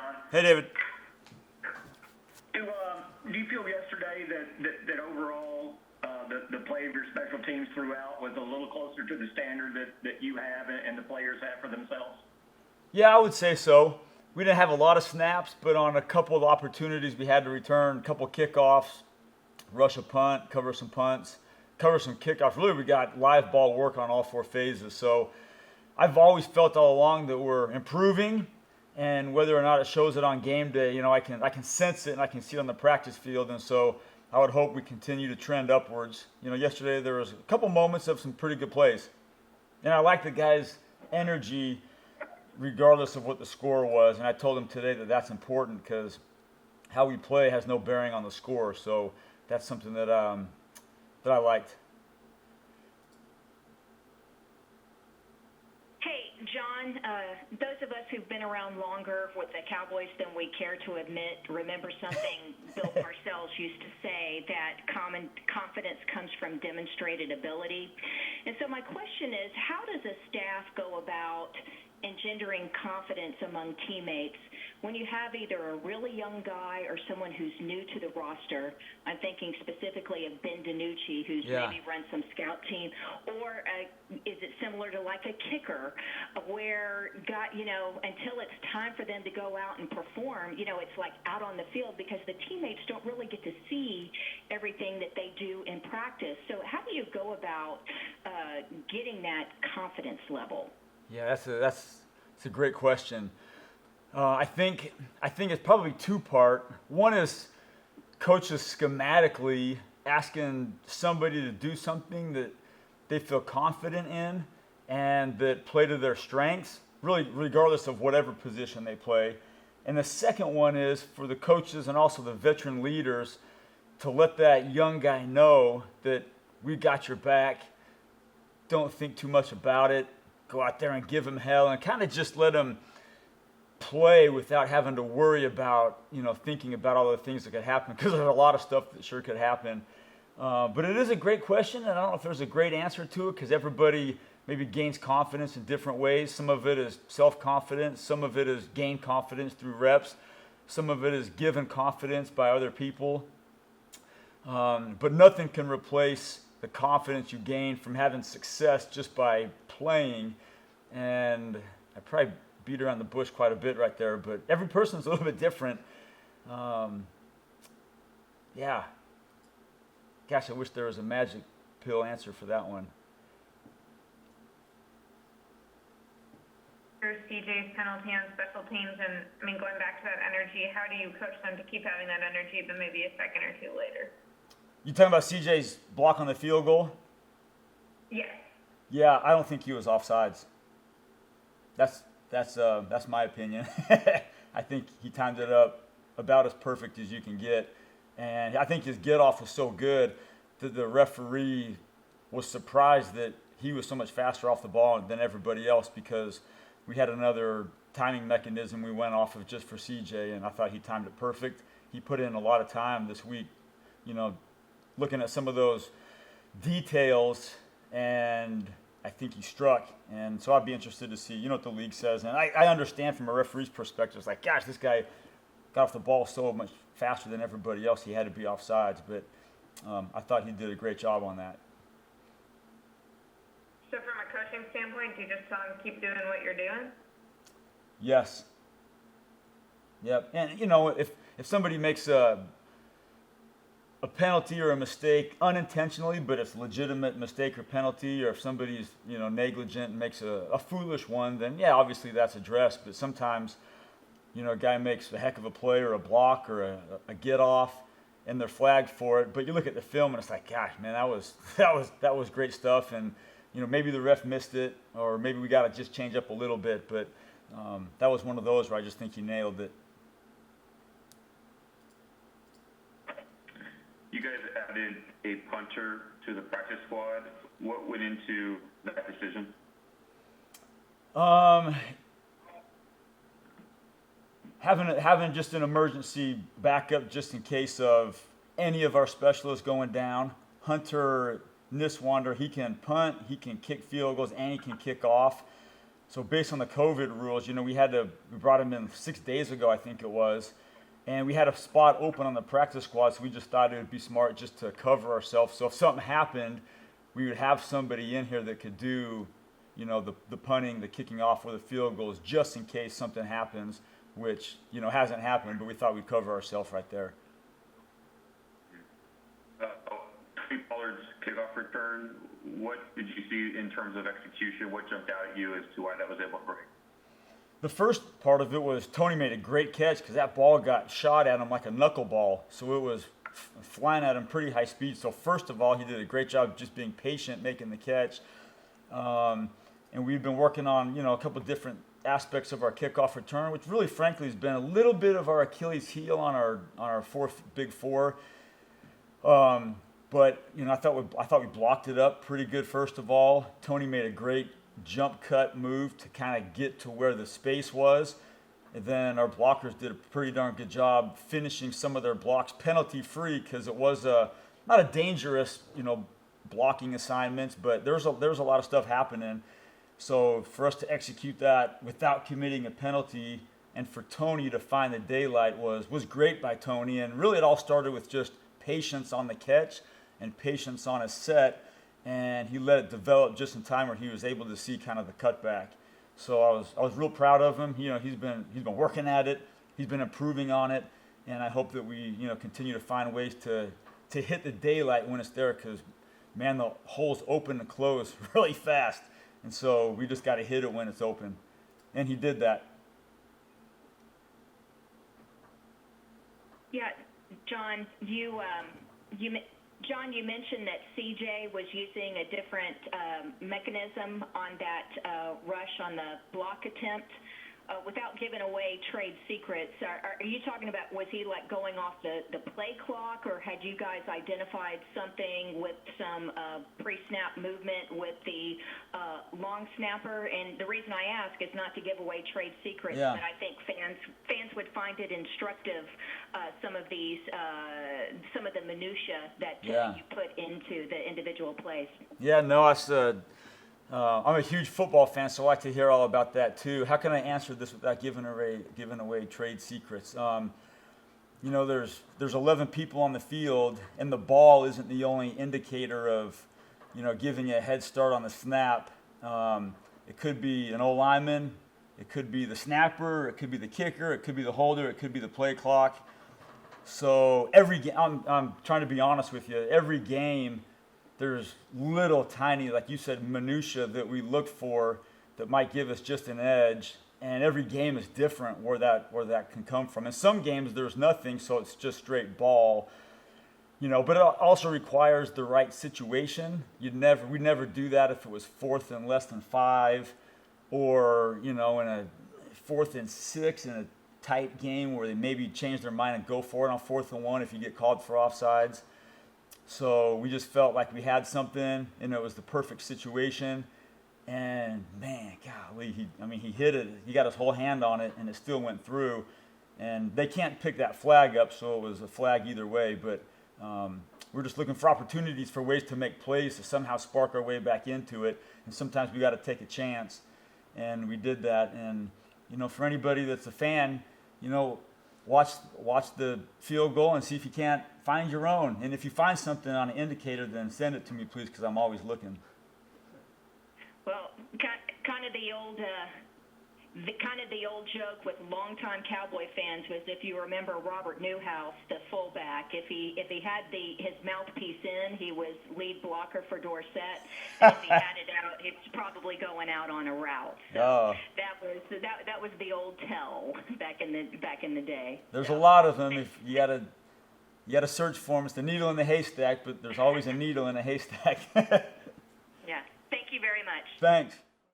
John. Hey, David. Do you feel yesterday that overall the play of your special teams throughout was a little closer to the standard that you have and the players have for themselves? Yeah, I would say so. We didn't have a lot of snaps, but on a couple of opportunities we had to return, a couple kickoffs, rush a punt, cover some punts, cover some kickoffs. Really, we got live ball work on all four phases. So I've always felt all along that we're improving, and whether or not it shows it on game day, I can sense it and I can see it on the practice field. And so I would hope we continue to trend upwards. Yesterday there was a couple moments of some pretty good plays, and I like the guys' energy regardless of what the score was. And I told him today that that's important because how we play has no bearing on the score. So that's something that I liked. Hey, John, those of us who've been around longer with the Cowboys than we care to admit remember something Bill Parcells used to say, that confidence comes from demonstrated ability. And so my question is, how does a staff go about engendering confidence among teammates when you have either a really young guy or someone who's new to the roster? I'm thinking specifically of Ben DiNucci, who's maybe run some scout team, or is it similar to like a kicker where until it's time for them to go out and perform, it's like out on the field because the teammates don't really get to see everything that they do in practice. So how do you go about getting that confidence level? Yeah, that's a great question. I think it's probably two-part. One is coaches schematically asking somebody to do something that they feel confident in and that play to their strengths, really regardless of whatever position they play. And the second one is for the coaches and also the veteran leaders to let that young guy know that we got your back. Don't think too much about it. Go out there and give him hell and kind of just let him play without having to worry about, thinking about all the things that could happen, because there's a lot of stuff that sure could happen. But it is a great question, and I don't know if there's a great answer to it because everybody maybe gains confidence in different ways. Some of it is self-confidence. Some of it is gained confidence through reps. Some of it is given confidence by other people. But nothing can replace the confidence you gain from having success just by playing. And I probably beat around the bush quite a bit right there, but every person's a little bit different. Gosh, I wish there was a magic pill answer for that one. There's CJ's penalty on special teams, and going back to that energy, how do you coach them to keep having that energy, but maybe a second or two later? You talking about CJ's block on the field goal? Yes. Yeah, I don't think he was offsides. That's my opinion. I think he timed it up about as perfect as you can get, and I think his get off was so good that the referee was surprised that he was so much faster off the ball than everybody else, because we had another timing mechanism we went off of just for CJ, and I thought he timed it perfect. He put in a lot of time this week, looking at some of those details, and I think he struck. And so I'd be interested to see, what the league says. And I understand from a referee's perspective, it's like, gosh, this guy got off the ball so much faster than everybody else, he had to be offsides. But I thought he did a great job on that. So from a coaching standpoint, do you just tell him keep doing what you're doing? Yes. Yep. And, if somebody makes a penalty or a mistake unintentionally, but it's a legitimate mistake or penalty, or if somebody's, negligent and makes a foolish one, then yeah, obviously that's addressed. But sometimes, a guy makes a heck of a play or a block or a get off, and they're flagged for it. But you look at the film and it's like, gosh, man, that was great stuff. And maybe the ref missed it, or maybe we got to just change up a little bit. But that was one of those where I just think he nailed it. You guys added a punter to the practice squad. What went into that decision? Having just an emergency backup just in case of any of our specialists going down. Hunter Niswander, he can punt, he can kick field goals, and he can kick off. So based on the COVID rules, we brought him in 6 days ago, I think it was, and we had a spot open on the practice squad, so we just thought it would be smart just to cover ourselves. So if something happened, we would have somebody in here that could do, the punting, the kicking off, or the field goals, just in case something happens, which, hasn't happened, but we thought we'd cover ourselves right there. Pollard's kickoff return, what did you see in terms of execution? What jumped out at you as to why that was able to break? The first part of it was Tony made a great catch because that ball got shot at him like a knuckleball. So it was flying at him pretty high speed. So first of all, he did a great job of just being patient, making the catch. And we've been working on, a couple of different aspects of our kickoff return, which really, frankly, has been a little bit of our Achilles heel on our big four. But I thought we blocked it up pretty good. First of all, Tony made a great jump cut move to kind of get to where the space was, and then our blockers did a pretty darn good job finishing some of their blocks penalty free because it was not a dangerous blocking assignments, but there was a lot of stuff happening. So for us to execute that without committing a penalty and for Tony to find the daylight was great by Tony, and really it all started with just patience on the catch and patience on his set, and he let it develop just in time where he was able to see kind of the cutback. So I was real proud of him. He's been working at it, he's been improving on it, and I hope that we continue to find ways to hit the daylight when it's there, because man, the holes open and close really fast, and so we just got to hit it when it's open, and he did that. Yeah, John, you mentioned that CJ was using a different mechanism on that rush on the block attempt. Without giving away trade secrets, are you talking about, was he like going off the play clock, or had you guys identified something with some pre-snap movement with the long snapper? And the reason I ask is not to give away trade secrets, but I think fans would find it instructive, some of the minutia that you put into the individual plays. Yeah, no, I'm a huge football fan, so I like to hear all about that too. How can I answer this without giving away trade secrets? There's 11 people on the field, and the ball isn't the only indicator of, giving you a head start on the snap. It could be an O-lineman, it could be the snapper, it could be the kicker, it could be the holder, it could be the play clock. So I'm trying to be honest with you. Every game, there's little tiny, like you said, minutia that we look for that might give us just an edge, and every game is different where that can come from. In some games there's nothing, so it's just straight ball, but it also requires the right situation. We'd never do that if it was 4th and less than 5, or in a 4th and 6 in a tight game where they maybe change their mind and go for it on 4th and 1 if you get called for offsides. So we just felt like we had something, and it was the perfect situation. And man, golly, he hit it. He got his whole hand on it, and it still went through. And they can't pick that flag up, so it was a flag either way. But we're just looking for opportunities for ways to make plays to somehow spark our way back into it. And sometimes we got to take a chance, and we did that. And for anybody that's a fan, watch the field goal and see if you can't find your own. And if you find something on an indicator, then send it to me, please, because I'm always looking. Well, kind of the old joke with longtime Cowboy fans was, if you remember Robert Newhouse, the fullback, if he had his mouthpiece in, he was lead blocker for Dorsett. And if he had it out, it's probably going out on a route. So that was the old tell back in the day. There's a lot of them. If you gotta search for them. It's the needle in the haystack, but there's always a needle in a haystack. Yeah. Thank you very much. Thanks.